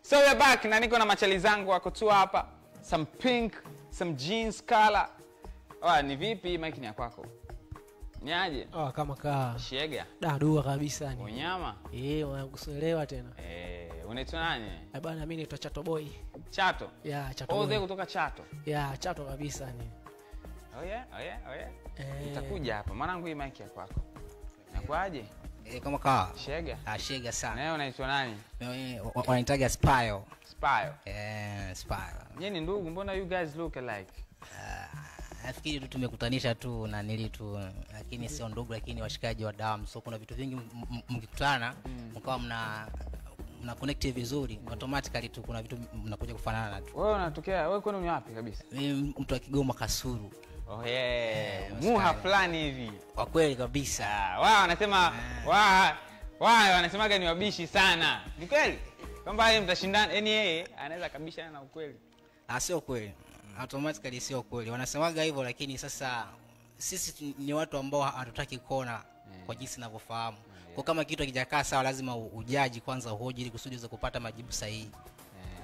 So we're back na niko na machali zangu wako tu hapa. Some pink, some jeans color. Ni vipi mic ni ya kwako? Niaje? Kama kaa. Shega. Dua kabisa ni. Unyama? Unakuelewa tena. Unaitwa nani? Bwana mimi naitwa Chato Boy. Chato? Yeah, Chato Boy. Ode kutoka Chato? Yeah, Chato kabisa ni. Oh yeah. Utakuja hapa. Mwanangu hii mic ya kwako. Nakwaje? Kama kaa. Shega. Shega sana. Wewe unaitwa nani? Wananitaga Spio. Spio. Spio. Nyinyi ni ndugu, mbona you guys look alike? Nafikiri tu tumekutanisha tu na nili tu, lakini sio ndugu, lakini washikaji wa damu. So kuna vitu vingi mkikutana mkawa mna connect vizuri, automatically tu kuna vitu mnakuja kufanana tu. Wewe kwani ni wapi kabisa? Mimi mtu wa Kigoma Kasulu. Muha fulani hivi. Kwa kweli kabisa. Wao wanasema wanasemaga ni wabishi sana. Ni kweli? Kwamba yeye mtashindana, yani yeye anaweza kabishana na ukweli. Sio kweli. Automatically sio kweli. Wanasemaga hivyo, lakini sasa sisi ni watu ambao hatutaki kuona kwa jinsi ninavyofahamu. Kwa kama kitu hakijakaa sawa lazima ujaji kwanza, uhoji ili kusudi uweze kupata majibu sahihi.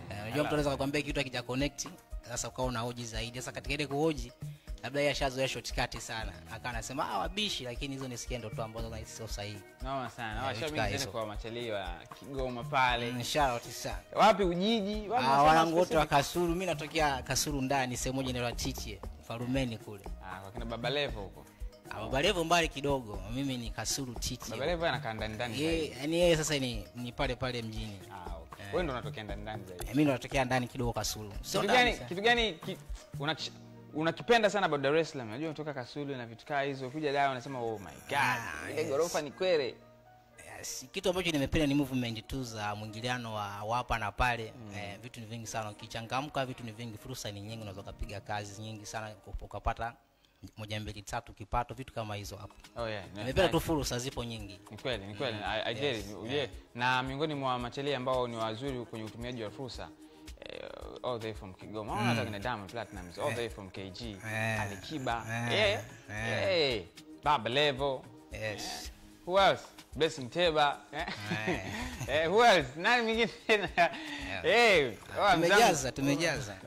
Unajua mtu anaweza kukwambia kitu hakija connect, sasa ukao unahoji zaidi. Sasa katika ile kuhoji labda yeye ashazoea shortcut sana. Akawa anasema wabishi, lakini hizo ni skendo tu ambazo sio sahihi. Naona sana. Washabiki kwa machalio ya Kigoma pale. Inshallah sana. Wapi Ujiji? Wanangu wote wa Kasulu. Mimi natokea Kasulu ndani, sehemu moja inaitwa Tichie, Farumeni kule. Kwa kina Baba Levo huko. Baba Levo mbali kidogo. Mimi ni Kasulu Tichie. Baba Levo anakaa ndani zaidi. Yaani yeye sasa ni pale mjini. Okay. Wewe ndo unatokea ndani zaidi. Mimi ndo natokea ndani kidogo Kasulu. Kitu gani unakipenda sana about Dar es Salaam? Unajua unatoka Kasulu na vitu kama hizo, kuja Dar unasema oh my god, ile gorofa ni kwere. Yes, kitu ambacho nimependa ni movement tu za mwingiliano wa hapa na pale. Vitu ni vingi sana, ukichangamka vitu ni vingi, fursa ni nyingi, unaweza kupiga kazi nyingi sana ukapata 1 2 3 kipato, vitu kama hizo hapo. Nimependa tu fursa zipo nyingi. Ni kweli. I get it. Na miongoni mwa machali ambao ni wazuri kwenye utumiaji wa fursa, all the way from Kigoma. Hata kina Diamond Platnumz, all the way from KG, Alikiba. Baba Levo. Yes. Who else? Blessing Teba. Who else? Nani mwingine? Tumejaza.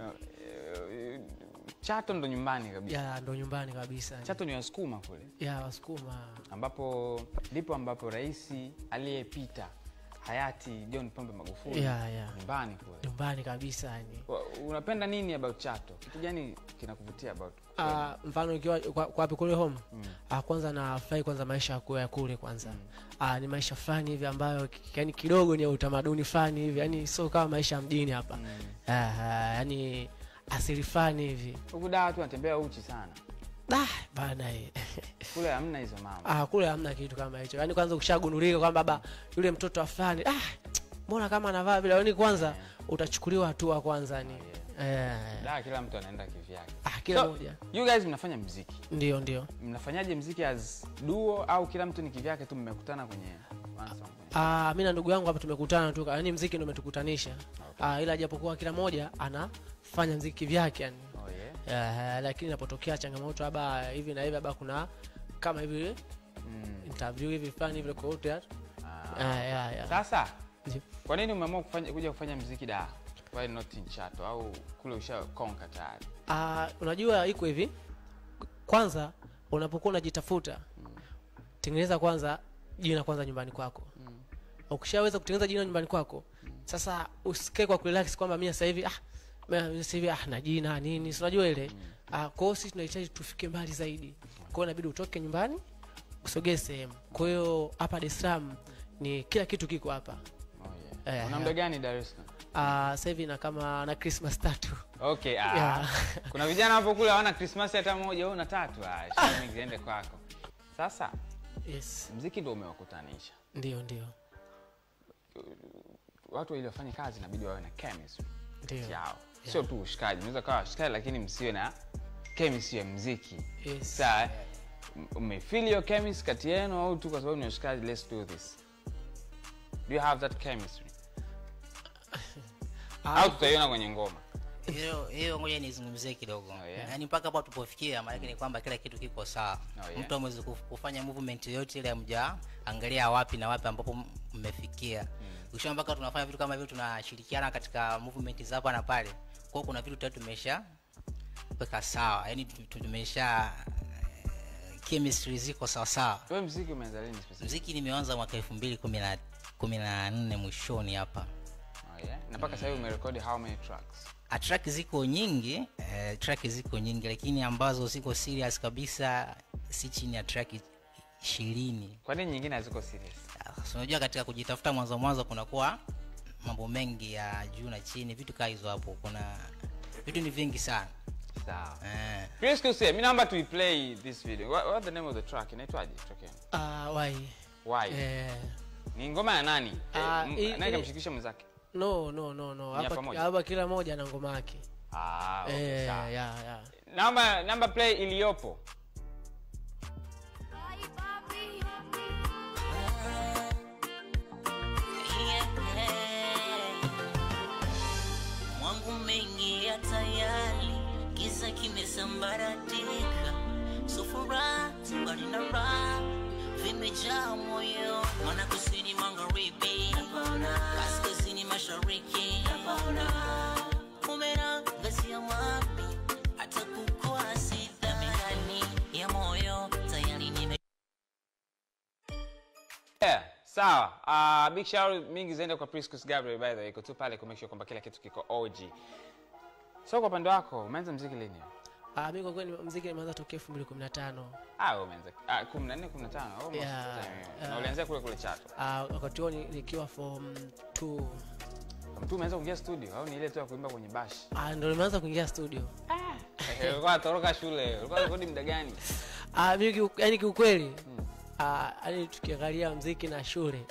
Chato ndo nyumbani kabisa. Yeah, ndo nyumbani kabisa. Chato ni Wasukuma kule. Yeah, Wasukuma. Ambapo rais aliyepita hayati John Pombe Magufuli. Nyumbani kule. Nyumbani kabisa yani. Unapenda nini about Chato? Kitu gani kinakuvutia about? Mfano ukiwa kwa wapi kule home? Kwanza na fly kwanza maisha ya kule kwanza. Ni maisha fulani hivi ambayo yani kidogo ni utamaduni fulani hivi. Yani sio kama maisha mjini hapa. Yani asili fulani hivi. Huko da watu wanatembea uchi sana. Bana kule hamna hizo mama. Kule hamna kitu kama hicho. Yani kwanza ukishagundulika kwamba baba yule mtoto afani, mbona kama anavaa vile, yani kwanza utachukuliwa hatua kwanza ni. Kila mtu anaenda kivyake. Kila mmoja. You guys mnafanya muziki? Ndio. Mnafanyaje muziki as duo au kila mtu ni kivyake tu, mmekutana kwenye one song? Mimi na ndugu yangu hapa tumekutana tu. Yani muziki ndio umetukutanisha. Ila japokuwa kila mmoja anafanya muziki vyake yani. Lakini inapotokea changamoto haba hivi na hivi, haba kuna kama hivi interview hivi fulani hivi kwa wote. Sasa kwa nini umeamua kuja kufanya muziki Dar? Why not in Chato au kule ushakonka tayari? Unajua iko hivi. Kwanza unapokuwa unajitafuta, tengeneza kwanza jina kwanza nyumbani kwako. Ukishaweza kutengeneza jina nyumbani kwako, sasa usikae kwa relax kwamba mimi sasa hivi na jina nini, unajua ile. Kwa hiyo sisi tunahitaji tufike mbali zaidi. Kwa hiyo inabidi utoke nyumbani usogee sehemu. Kwa hiyo hapa Dar es Salaam ni kila kitu kiko hapa. Una muda gani Dar es Salaam? Sasa hivi na kama na Christmas 3. Kuna vijana hapo kule hawana Christmas hata moja, una 3. Shame ziende kwako. Sasa muziki ndio umewakutanisha. Ndio. Watu waliofanya kazi inabidi wawe na chemistry. Ndio. Sio tu ushikaji. Mnaweza kuwa ushikaji lakini msiwe na chemistry ya muziki. Sasa umefeel your chemistry kati yenu au tu kwa sababu ni ushikaji, let's do this? Do you have that chemistry? Au tutaiona kwenye ngoma? Hiyo ngoja nizungumzie kidogo. Yaani mpaka hapo tupofikia, maana yake ni kwamba kila kitu kiko sawa. Mtu ameweza kufanya movement yote ile amja angalia wapi na wapi ambapo mmefikia. ukishaona mpaka tunafanya vitu kama hivyo, tunashirikiana katika movement za hapa na pale, kwa hiyo kuna vitu tatu tumesha weka sawa, yani tumesha chemistry ziko sawa sawa. Wewe muziki umeanza lini specific? Muziki nimeanza mwaka 2014 mwishoni hapa. Oh yeah. Na mpaka sasa hivi umerekodi how many tracks? Track ziko nyingi, lakini ambazo ziko serious kabisa si chini ya track 20. Kwa nini nyingine haziko serious? Unajua katika kujitafuta mwanzo kuna kuwa mambo mengi ya juu na chini, vitu kama hizo hapo, kuna vitu ni vingi sana. Sawa. Priscus, mimi naomba tu play this video. What the name of the track? Inaitwaje track yenu? Why? Ni ngoma ya nani? Nani kamshikisha mzake? No. Hapa kila moja na ngoma yake. Okay, sawa. Yeah. Namba play iliyopo. Mwangu mengi ya tayari, giza kimesambaratika, sufura mbali na raha vimejaa moyo, maana kusini magharibi, kaskazini mashariki, kumera ngazi ya wapi, hata kukoa sita ndani ya moyo tayari nime. Sawa. Big shout mingi zaende kwa Priscus Gabriel, by the way, iko tu pale ku make sure kwamba kila kitu kiko OG. So kwa upande wako umeanza muziki lini? Mimi kwa kweli muziki nimeanza tokea 2015. Umeanza 14 15. Na ulianza kule Chato. Wakati huo nikiwa form 2. Mtu umeanza kuingia studio au ni ile tu ya kuimba kwenye bash? Ndio nimeanza kuingia studio. Ulikuwa toroka shule. Ulikuwa rekodi muda gani? Mimi yani kiukweli yani tukiangalia muziki na shule,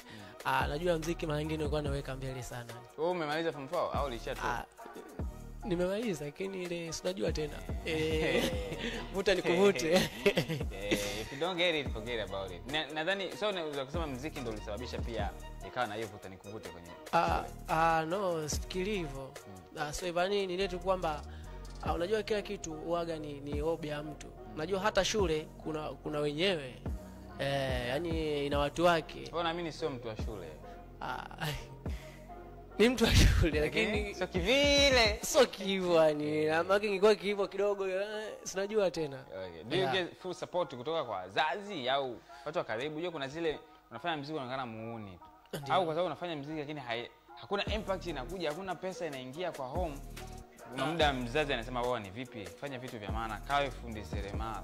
najua muziki mara nyingine nilikuwa naweka mbele sana. Wewe umemaliza form 4 au ulishatoka? Nimemaliza lakini ile sinajua tena. Vuta nikuvute. If you don't get it, forget about it. Nadhani so unaweza kusema muziki ndio ulisababisha pia ikawa na hiyo vuta nikuvute kwenye. No, sifikiri hivyo. So ivani ni ile tu kwamba unajua kila kitu huaga ni hobby ya mtu. Unajua hata shule kuna wenyewe. Yani ina watu wake. Wewe naamini sio mtu wa shule. Ni mtu wa shule lakini sio kivile. Sio kivyo yani. Ama kingekuwa kivyo kidogo sinajua tena. Okay. Do you get full support kutoka kwa wazazi au watu wa karibu? Unajua kuna zile unafanya muziki unaonekana muuni tu. Au kwa sababu unafanya muziki lakini hakuna impact inakuja, hakuna pesa inaingia kwa home. Kuna muda mzazi anasema wewe ni vipi? Fanya vitu vya maana, kawe fundi seremala.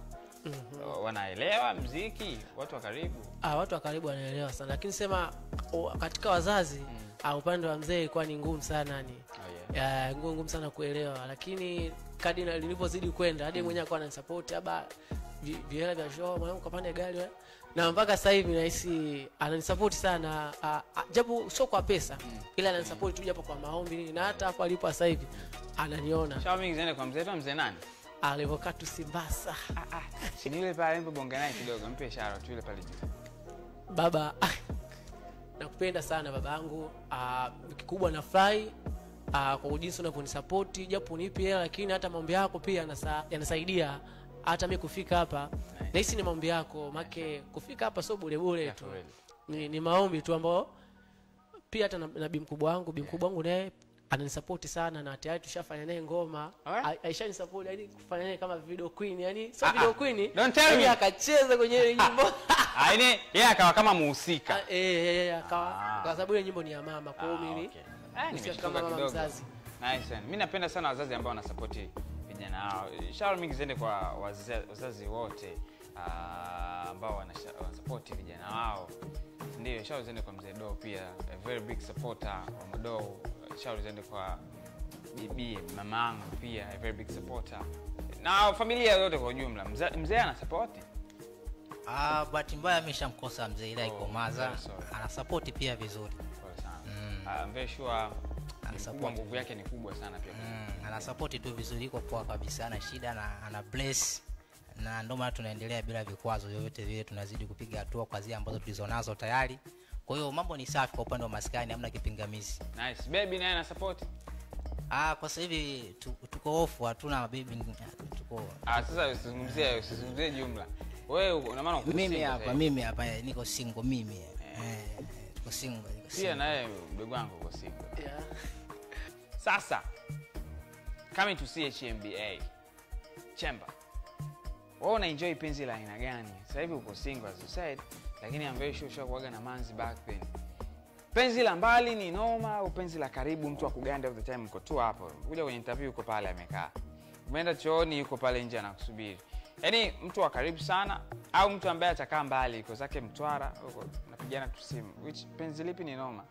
Wanaelewa muziki watu wa karibu? Watu wa karibu wanaelewa sana, lakini sema katika wazazi upande wa mzee ilikuwa ni ngumu sana yani. Ngumu sana kuelewa, lakini kadri nilipozidi kwenda hadi mwenyewe akawa ananisupport haba vile vya show mwanangu kapande gari na mpaka sasa hivi nahisi ananisupport sana, japo sio kwa pesa ila ananisupport tu japo kwa maombi, na hata hapo alipo sasa hivi ananiona. Show mingi zaende kwa mzee nani? Alivokatu Simbasa. Si yule pale mpo bonga naye kidogo, mpe ishara tu yule pale juu. Baba nakupenda sana babangu. Kikubwa nafurahi kwa jinsi unavyonisupport, japo unipi hela lakini hata maombi yako pia yanasaidia hata mimi kufika hapa. Na hisi ni maombi yako, make kufika hapa sio bure tu. Ni maombi tu ambao pia hata na bi mkubwa wangu naye ananisupport sana, na tayari tushafanya naye ngoma. Aisha support yani kufanya naye kama video queen, yani sio video queen. Don't tell me akacheza kwenye ile nyimbo. Yaani yeye akawa kama muhusika. Akawa kwa sababu ile nyimbo ni ya mama, kwa hiyo mimi ni kama mama mzazi. Nice. Mimi napenda sana wazazi ambao wanasupport vijana wao. Shout mingi ziende kwa wazazi wote ambao wanasupport vijana wao. Ndio, shout ziende kwa mzee Do pia, a very big supporter wa Mado. Shout ziende kwa bibi mamangu pia, a very big supporter. Na familia yote kwa ujumla. Mzee ana support? Bahati mbaya ameshamkosa mzee, ila iko maza. Ana support pia vizuri. Pole sana. I'm very sure nguvu yake ni kubwa sana pia. Ana support tu vizuri, iko poa kabisa, ana shida na ana bless. Na ndio maana tunaendelea bila vikwazo vyovyote vile, tunazidi kupiga hatua kwa zile ambazo tulizonazo tayari. Kwa hiyo mambo ni safi kwa upande wa maskani, hamna kipingamizi. Nice. Baby naye ana support? Kwa sasa hivi tuko off, hatuna baby, tuko. Sasa usizungumzie jumla. Wewe una maana mimi hapa niko single mimi. niko single. Pia naye mdogo wangu uko single. Yeah. Sasa coming to CHMBA Chamber, wewe una enjoy penzi la aina gani? Sasa hivi uko single as you said, lakini I'm very sure kuaga na manzi back then. Penzi la mbali ni noma au penzi la karibu, mtu akuganda all the time mko tu hapo. Kuja kwenye interview uko pale amekaa. Umeenda chooni yuko pale nje anakusubiri. Yaani mtu wa karibu sana au mtu ambaye atakaa mbali yuko zake Mtwara huko napigana tu simu. Which penzi lipi ni noma?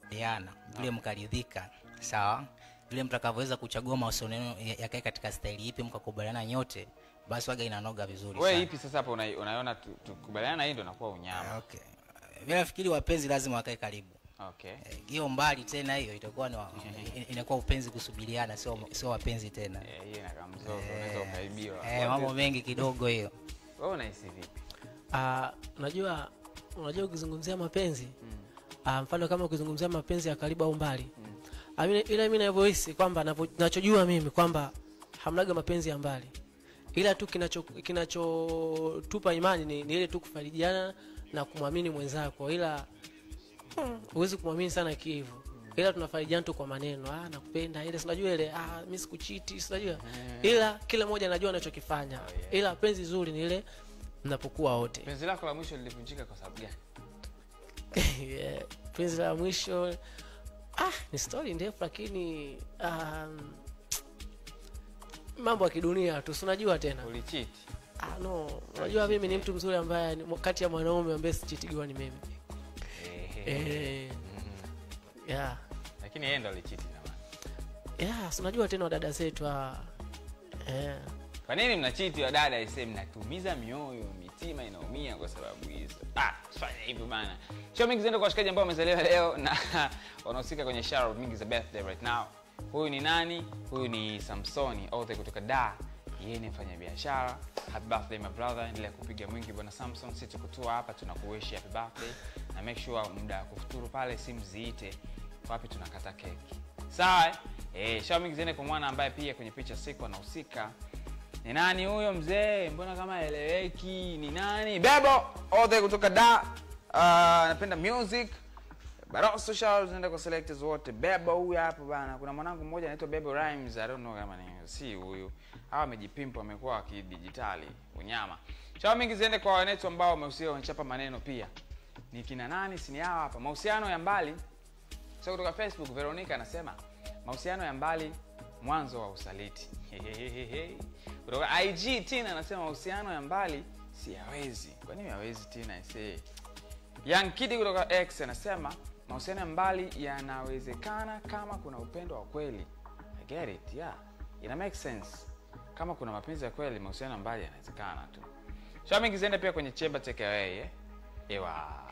Diana, vile mkaridhika, sawa? Vile mtakavyoweza kuchagua mawasiliano yakae katika staili ipi mkakubaliana nyote, basi waga inanoga vizuri sana. Wewe ipi sasa hapo unaona tukubaliana hii ndio inakuwa unyama? Okay. Mimi nafikiri wapenzi lazima wakae karibu. Okay. Hiyo mbali tena hiyo itakuwa ni inakuwa upenzi kusubiriana, sio wapenzi tena. Hiyo inakaa mzozo, unaweza ukaibiwa. Mambo mengi kidogo hiyo. Wewe unahisi vipi? Unajua ukizungumzia mapenzi, mfano kama ukizungumzia mapenzi ya karibu au mbali. Ila mimi ninavyohisi kwamba ninachojua mimi kwamba hamnaga mapenzi ya mbali. Ila tu kinachotupa imani ni ile tu kufarijiana na kumwamini mwenzako. Ila huwezi kumwamini sana hivyo. Ila tunafarijiana tu kwa maneno, nakupenda ile, unajua ile mimi sikuchiti, unajua. Ila kila mmoja anajua anachokifanya. Ila penzi zuri ni ile mnapokuwa wote. Penzi lako la mwisho lilivunjika kwa sababu gani? Penzi la mwisho ni story ndefu, lakini mambo ya kidunia tu, unajua tena. Ulicheat? No, unajua mimi ni mtu mzuri ambaye kati ya mwanaume ambaye sichitigiwa ni mimi. Yeah. Lakini yeye ndo alicheat na maana. Yeah, unajua tena dada zetu Kwa nini mnacheat wa dada iseme mnatumiza mioyo, mitima inaumia kwa sababu hizo? Fanya hivyo bana. Show mingi zenda kwa washikaji ambao wamezaliwa leo na wanahusika kwenye shout mingi za birthday right now. Huyu ni nani? Huyu ni Samsoni, author kutoka Dar. Yeye ni mfanyabiashara. Happy birthday my brother. Endelea kupiga mwingi bwana Samson. Sisi tukutoa hapa tunakuwish happy birthday. Na make sure muda wa kufuturu pale simu ziite. Wapi tunakata keki. Sawa? Show mingi zenda kwa mwana ambaye pia kwenye picha siku anahusika. Ni nani huyo mzee? Mbona kama eleweki? Ni nani? Bebo, author kutoka Dar. Anapenda music. Baro social zinaenda kwa selectors wote. Bebo huyu hapo bana. Kuna mwanangu mmoja anaitwa Bebo Rhymes. I don't know kama ni si huyu. Hawa amejipimpa amekuwa kidijitali unyama. Chao mingi ziende kwa wanetu ambao wamehusika wanachapa maneno pia. Ni kina nani? Si ni hawa hapa. Mahusiano ya mbali. Sasa kutoka Facebook Veronica anasema mahusiano ya mbali mwanzo wa usaliti. Kutoka IG Tina anasema mahusiano ya mbali si hawezi. Kwa nini hawezi Tina ise? Young Kid kutoka X anasema mahusiano ya mbali yanawezekana kama kuna upendo wa kweli. I get it, yeah. Ina make sense. Kama kuna mapenzi ya kweli mahusiano ya mbali yanawezekana tu. Show mingi ziende pia kwenye Chamber Takeaway Ewa.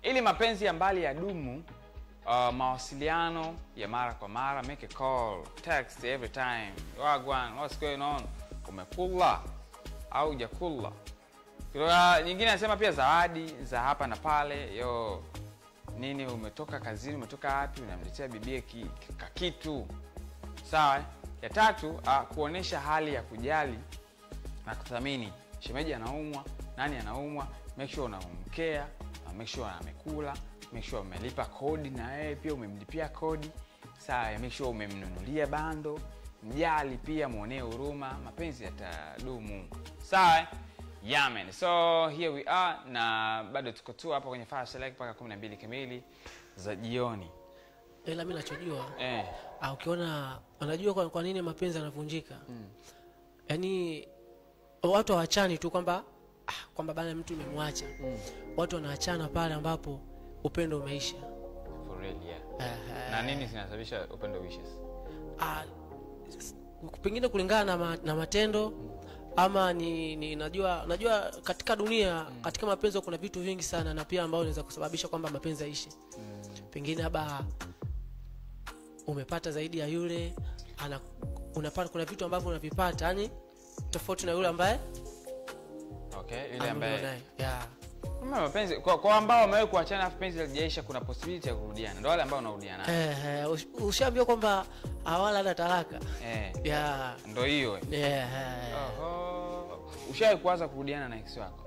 Ili mapenzi ya mbali ya dumu, mawasiliano ya mara kwa mara, make a call, text every time. Wagwan, what's going on? Umekula au hujakula? Kwa nyingine anasema pia zawadi za hapa na pale. Yo, nini umetoka kazini, umetoka wapi, unamletea bibie kitu. Sawa? Ya tatu, kuonesha hali ya kujali na kuthamini. Shemeji anaumwa, nani anaumwa, make sure unamkea, make sure amekula, make sure umelipa kodi na yeye pia umemlipia kodi. Sawa, make sure umemnunulia bando. Mjali pia, muonee huruma, mapenzi yatadumu. Sawa? Yeah man. So here we are na bado tuko tu hapa kwenye Fire Select mpaka 12 kamili za jioni. Ila mimi nachojua ukiona unajua kwa nini mapenzi yanavunjika. Yaani watu hawaachani tu kwamba bana mtu umemwacha. Watu wanaachana pale ambapo upendo umeisha. For real, yeah. Na nini zinasababisha upendo uishe? Pengine kulingana na matendo ama ni najua katika dunia katika mapenzi kuna vitu vingi sana na pia ambao inaweza kusababisha kwamba mapenzi yaishe. Pengine haba umepata zaidi ya yule unapata, kuna vitu ambavyo unavipata yani tofauti na yule ambaye yule ambaye Kama mapenzi kwa ambao wamewahi kuachana afu penzi halijaisha, kuna possibility ya kurudiana. Ndio wale ambao unarudiana naye. Ushaambiwa kwamba hawala hata talaka. Ndio hiyo. Ushawahi kuanza kurudiana na ex wako?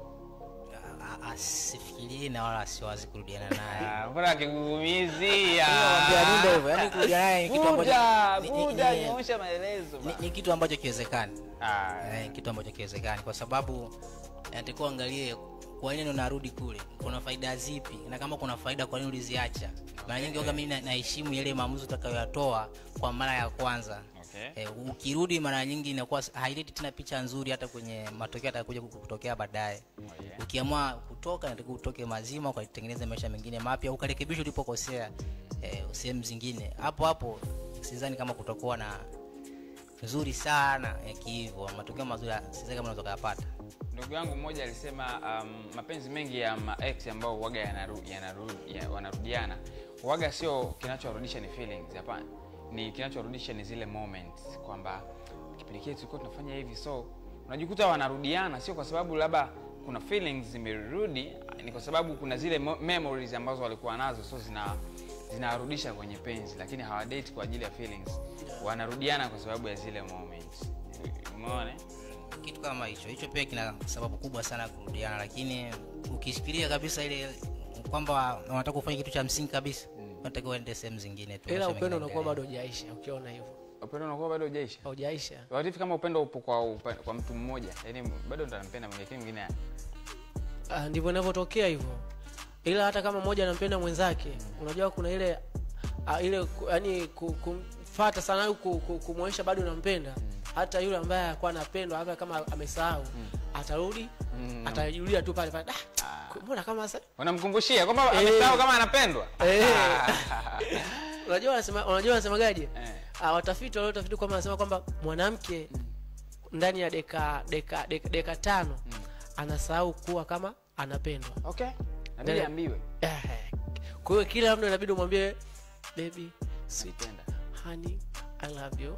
asifikirie na wala asiwazi kurudiana naye. Mbona kigugumizia? Nakwambia ndio hivyo, yani kurudiana naye ni kitu ambacho Buda nyosha maelezo. ni kitu ambacho kiwezekani. Ah, Kitu ambacho kiwezekani kwa sababu natakiwa angalie kwa nini unarudi kule, kuna faida zipi, na kama kuna faida kwa nini uliziacha. Mara nyingi mimi naheshimu yale maamuzi utakayoyatoa kwa mara ya kwanza. okay. Ukirudi mara nyingi inakuwa haileti tena picha nzuri hata kwenye matokeo yatakuja kutokea baadaye. yeah. Ukiamua kutoka nataka utoke mazima kwa kutengeneza maisha mengine mapya, ukarekebisha ulipokosea sehemu zingine. Hapo sidhani kama kutakuwa na nzuri sana hivyo, matokeo mazuri sidhani kama unaweza kupata. Ndugu yangu mmoja alisema mapenzi mengi ya ex ambao huaga wanarudiana huaga sio kinachorudisha ni feelings, hapana. Ni kinachorudisha ni zile moments, kwamba kipindi kile tulikuwa tunafanya hivi, so unajikuta wanarudiana sio kwa sababu labda kuna feelings zimerudi, ni kwa sababu kuna zile memories ambazo walikuwa nazo, so zinarudisha kwenye penzi, lakini hawadate kwa ajili ya feelings. Wanarudiana kwa sababu ya zile moments. Umeona? Kitu kama hicho pia kina sababu kubwa sana kurudiana, lakini ukishikilia kabisa ile kwamba unataka kufanya kitu cha msingi kabisa, unatakiwa uende sehemu zingine tu. Ila upendo unakuwa bado hujaisha. Ukiona hivyo upendo unakuwa bado hujaisha. Hujaisha. Wakati kama upendo upo kwa mtu mmoja, yani bado ndo anampenda mwingine. Ndivyo inavyotokea hivyo. Ila hata kama mmoja anampenda mwenzake, unajua kuna ile yani kumfuata sana au kumwonyesha bado unampenda. Hata yule ambaye alikuwa anapendwa hata kama amesahau, atarudi, atajirudia tu pale pale. Mbona kama sasa unamkumbushia kwamba amesahau kama anapendwa? Unajua wanasemaje? Watafiti waliotafiti kwamba wanasema kwamba mwanamke ndani ya dakika 5 anasahau kuwa kama anapendwa. Okay. Inabidi ambiwe. Kwa hiyo kila mtu inabidi umwambie baby, sweet, honey, I love you.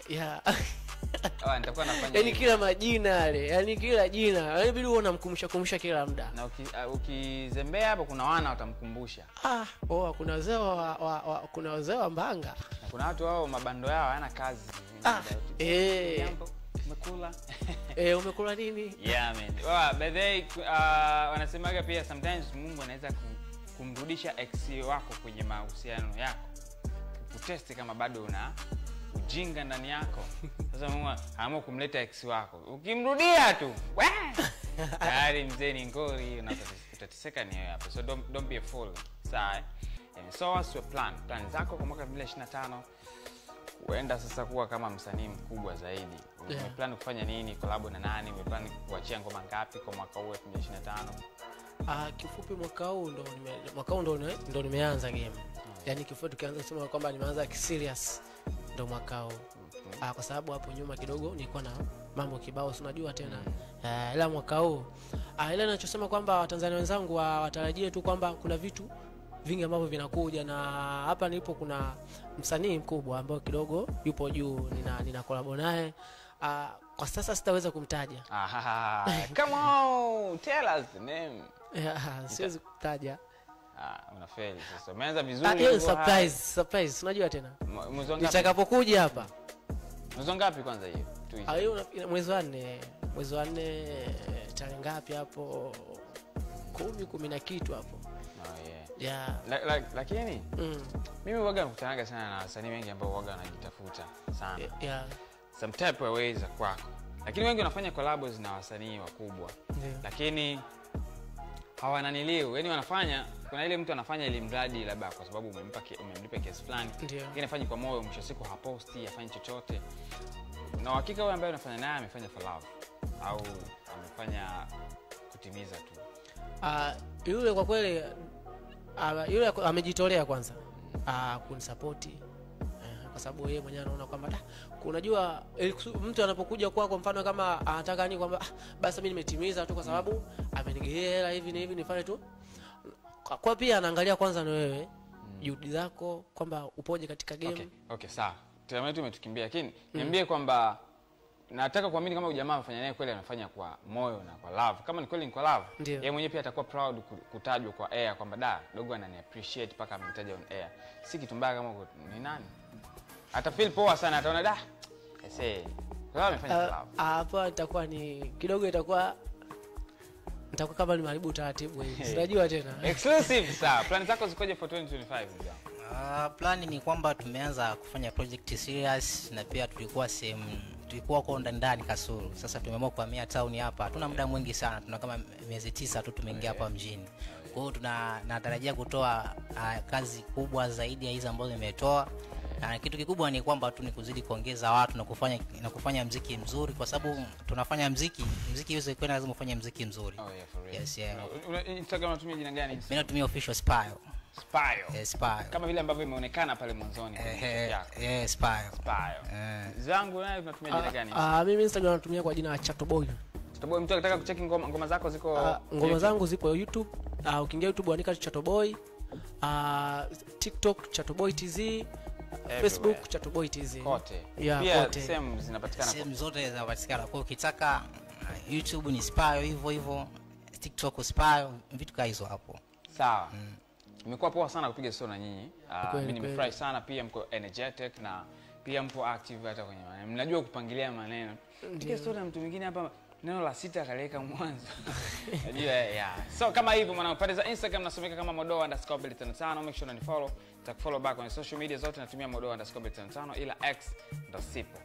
Yeah. Nitakuwa nafanya. Yaani kila majina yale, yaani kila jina, inabidi uone unamkumbusha kila muda. Na ukizembea hapo kuna wana watamkumbusha. Kuna wazee wa Mbanga. Na kuna watu wao mabando yao hayana kazi. Umekula? Umekula nini? Yeah man. By the way, wanasemaga pia sometimes Mungu anaweza kumrudisha ex wako kwenye mahusiano yako. Kutesti kama bado una ujinga ndani yako. Sasa Mungu anaamua kumleta ex wako. Ukimrudia tu, tayari mzee ni ngori, utateseka ni wewe hapo. So don't be a fool. Sawa? So what's your plan zako kwa mwaka 2025? Uenda sasa kuwa kama msanii mkubwa zaidi. Umeplan kufanya nini? Collab na nani? Umeplan kuachia ngoma ngapi kwa mwaka huu 2025? Kifupi mwaka huu ndo nimeanza game. Yaani kifupi tukianza kusema kwamba nimeanza serious ndo mwaka huu. Kwa sababu hapo nyuma kidogo nilikuwa na mambo kibao, si unajua tena. Ila mwaka huu ile ninachosema kwamba Watanzania wenzangu watarajie tu kwamba kuna vitu vingi ambavyo vinakuja, na hapa nilipo kuna msanii mkubwa ambaye kidogo yupo juu, nina collab naye. Kwa sasa sitaweza kumtaja. Come on, tell us the name. Siwezi kutaja. Unafeli sasa. Umeanza vizuri. Surprise. Unajua tena. Mwezi ngapi? Nitakapokuja hapa. Mwezi ngapi kwanza hiyo? Hiyo mwezi wa 4 tarehe ngapi hapo? 10 na kitu hapo. Yeah. Lakini mimi huaga nakutanaga sana na wasanii wengi ambao huaga wanajitafuta sana. Yeah. Some type of ways kwako. Lakini wengi wanafanya collabs na wasanii wakubwa. Lakini hawananiliu. Yaani wanafanya, kuna ile mtu anafanya ile mradi labda kwa sababu umemlipa kiasi fulani. Lakini afanye kwa moyo, mwisho siku haposti, afanye chochote. Na hakika wewe ambaye unafanya naye amefanya for love au amefanya kutimiza tu. Yule kwa kweli yule amejitolea kwanza kunisupport, kwa sababu yeye mwenyewe anaona kwamba unajua mtu anapokuja kwa mfano kama anataka ni kwamba basi mimi nimetimiza tu kwa sababu amenigea hela hivi na hivi nifanye tu, kwa pia anaangalia kwanza na wewe juhudi zako kwamba upoje katika game. Okay, sawa. Tena wetu umetukimbia, lakini niambie kwamba nataka kuamini kama ujamaa amefanya naye kweli anafanya kwa moyo na kwa love. Kama ni kweli ni kwa love, yeye mwenyewe pia atakuwa proud kutajwa kwa air kwamba dogo anani appreciate paka amemtaja on air. Si kitu mbaya kama ni nani. Ata feel poa sana, ataona sasa kwa amefanya kwa love. Hapo itakuwa ni kidogo itakuwa nitakuwa kama ni maribu taratibu hivi. Sitajua tena. Exclusive sawa. Plan zako zikoje for 2025 ndio? Plani ni kwamba tumeanza kufanya project serious na pia tulikuwa huko ndani Kasulu. Sasa tumeamua kuhamia town hapa. Hatuna muda mwingi sana. Tuna kama miezi 9 tu tumeingia hapa mjini. Kwa hiyo tunatarajia kutoa kazi kubwa zaidi ya hizo ambazo nimetoa. Na kitu kikubwa ni kwamba tu ni kuzidi kuongeza watu na kufanya muziki mzuri kwa sababu tunafanya muziki iweze kwenda lazima ufanye muziki mzuri. Oh yeah, for real. Yes, yeah. Instagram unatumia jina gani? Mimi natumia official Spio. Spio. Spio. Kama vile ambavyo imeonekana pale mwanzoni. Spio. Spio. Zangu naye unatumia jina gani? Mimi Instagram natumia kwa jina la Chatoboy. Chatoboy, mtu akitaka kucheki ngoma zako ziko ngoma zangu zipo YouTube. Ukiingia YouTube andika Chatoboy. TikTok Chatoboy TZ. Facebook Chatoboy TZ. Kote. Yeah, pia kote. same zinapatikana. Same zote zinapatikana. Kwa hiyo ukitaka YouTube ni Spio hivyo, TikTok Spio, vitu kama hizo hapo. Sawa. Imekuwa poa sana kupiga story na nyinyi. Mimi nimefurahi sana, pia mko energetic na pia mpo active hata kwenye maneno. Mnajua kupangilia maneno. Piga story na mtu mwingine hapa neno la 6 akaleka mwanzo. Unajua So kama hivyo mwanangu, pale za Instagram nasomeka kama Modoa_55. Make sure unanifollow. Nitakufollow back kwenye social media zote natumia Modoa_55 ila X ndo sipo.